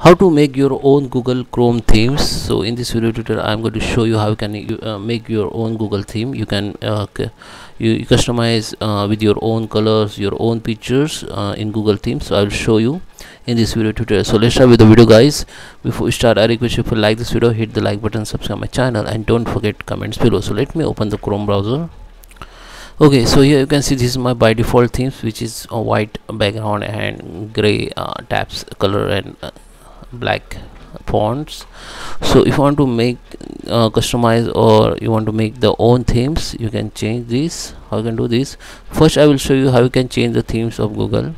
How to make your own Google Chrome themes. So in this video tutorial I'm going to show you how can you make your own Google theme. You can you customize with your own colors, your own pictures in Google Themes. So I will show you in this video tutorial. So let's start with the video, guys. Before we start, I request you, if you like this video, hit the like button, subscribe my channel, and don't forget comments below. So let me open the Chrome browser. Okay, so here you can see this is my by default themes, which is a white background and gray tabs color and black fonts. So if you want to make customize, or you want to make the own themes, you can change this. How you can do this? First I will show you how you can change the themes of Google.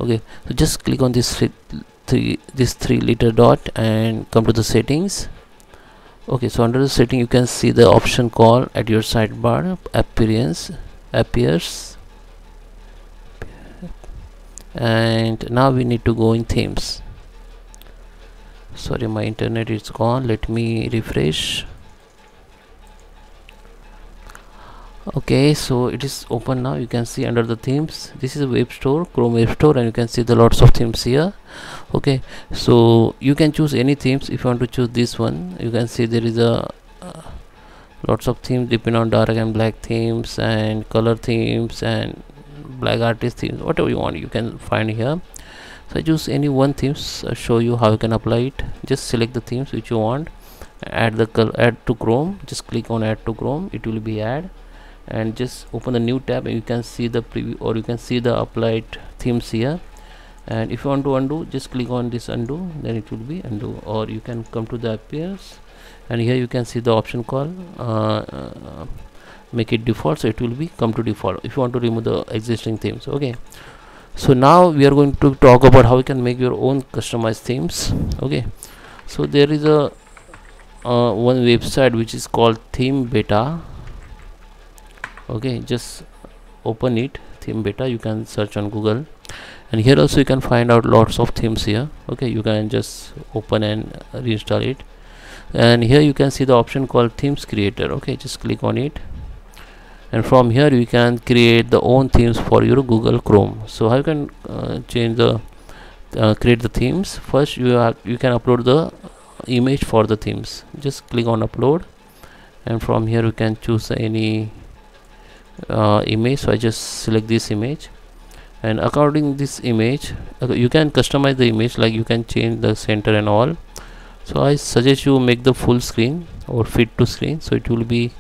Okay, so just click on this three letter dot and come to the settings. Okay, so under the setting you can see the option called at your sidebar appears, and now we need to go in themes. Sorry, my internet is gone. Let me refresh. Okay, so it is open now. You can see under the themes, this is a web store, Chrome web store, and you can see the lots of themes here. Okay, so you can choose any themes. If you want to choose this one, you can see there is a lots of themes depending on dark and black themes and color themes and black artist themes. Whatever you want, you can find here. So I choose any one themes. Show you how you can apply it. Just select the themes which you want, add to Chrome. Just click on add to Chrome, it will be add, and just open the new tab and you can see the preview, or you can see the applied themes here. And if you want to undo, just click on this undo, then it will be undo. Or you can come to the appears, and here you can see the option called make it default, so it will be come to default if you want to remove the existing themes. Okay, so now we are going to talk about how you can make your own customized themes. Okay, so there is a one website which is called Theme Beta. Okay, just open it, Theme Beta. You can search on Google, and here also you can find out lots of themes here. Okay, you can just open and reinstall it, and here you can see the option called Themes Creator. Okay, just click on it, and from here you can create the own themes for your Google Chrome. So how you can change the create the themes? First you can upload the image for the themes. Just click on upload, and from here you can choose any image. So I just select this image, and according this image you can customize the image, like you can change the center and all. So I suggest you make the full screen or fit to screen, so it will be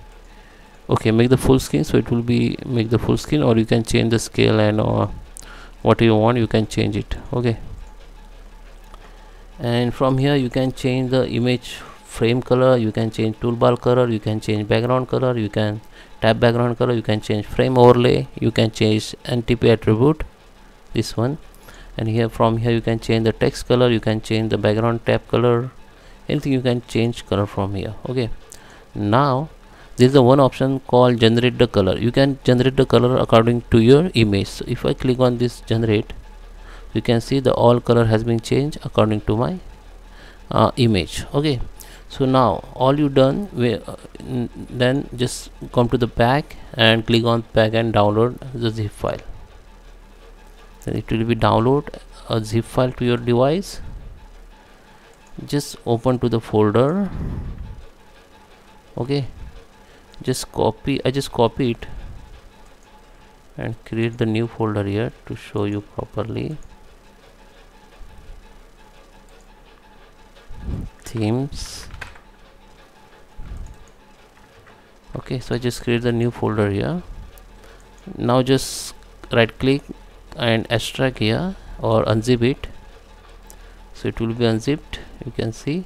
okay. Make the full screen, so it will be make the full screen, or you can change the scale and what you want, you can change it. Okay, and from here you can change the image frame color, you can change toolbar color, you can change background color, you can tab background color, you can change frame overlay, you can change NTP attribute, this one. And here from here you can change the text color, you can change the background tab color, anything you can change color from here. Okay, now there is a one option called generate the color. You can generate the color according to your image. So if I click on this generate, you can see the all color has been changed according to my image. Okay, so now all you done, then just come to the pack and click on pack and download the zip file. Then it will be download a zip file to your device. Just open to the folder. Okay, just copy, I just copy it and create the new folder here to show you properly. Themes. Okay, so I just create the new folder here. Now just right click and extract here or unzip it, so it will be unzipped. You can see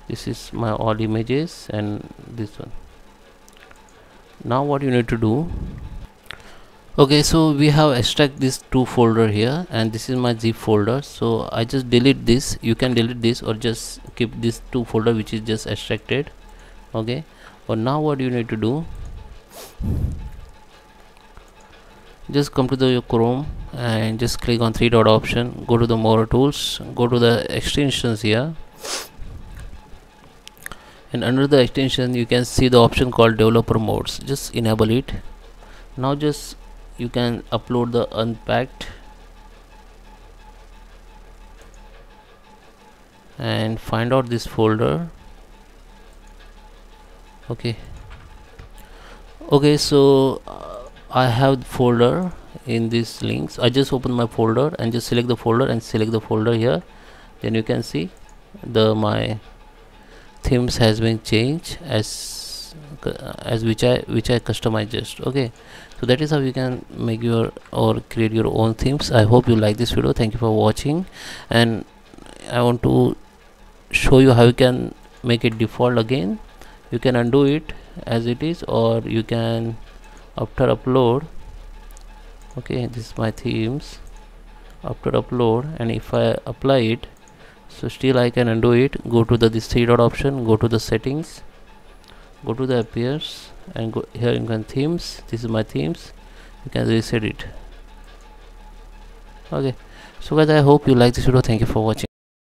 this is my all images and this one. Now what you need to do, okay, so we have extract this two folder here, and this is my zip folder. So I just delete this. You can delete this or just keep this two folder which is just extracted. Okay, but now what you need to do, just come to the Chrome and just click on three dot option, go to the more tools, go to the extensions here, and under the extension you can see the option called developer modes. Just enable it. Now just you can upload the unpacked and find out this folder. Okay, so I have folder in these links. I just open my folder and just select the folder and select the folder here. Then you can see my themes has been changed as which I customize just. Okay, so that is how you can make your or create your own themes. I hope you like this video. Thank you for watching, and I want to show you how you can make it default again. You can undo it as it is, or you can after upload. Okay, this is my themes after upload, and if I apply it, so still I can undo it. Go to this three dot option, go to the settings, go to the appears, and go here you can themes. This is my themes. You can reset it. Okay, so guys, I hope you like this video. Thank you for watching.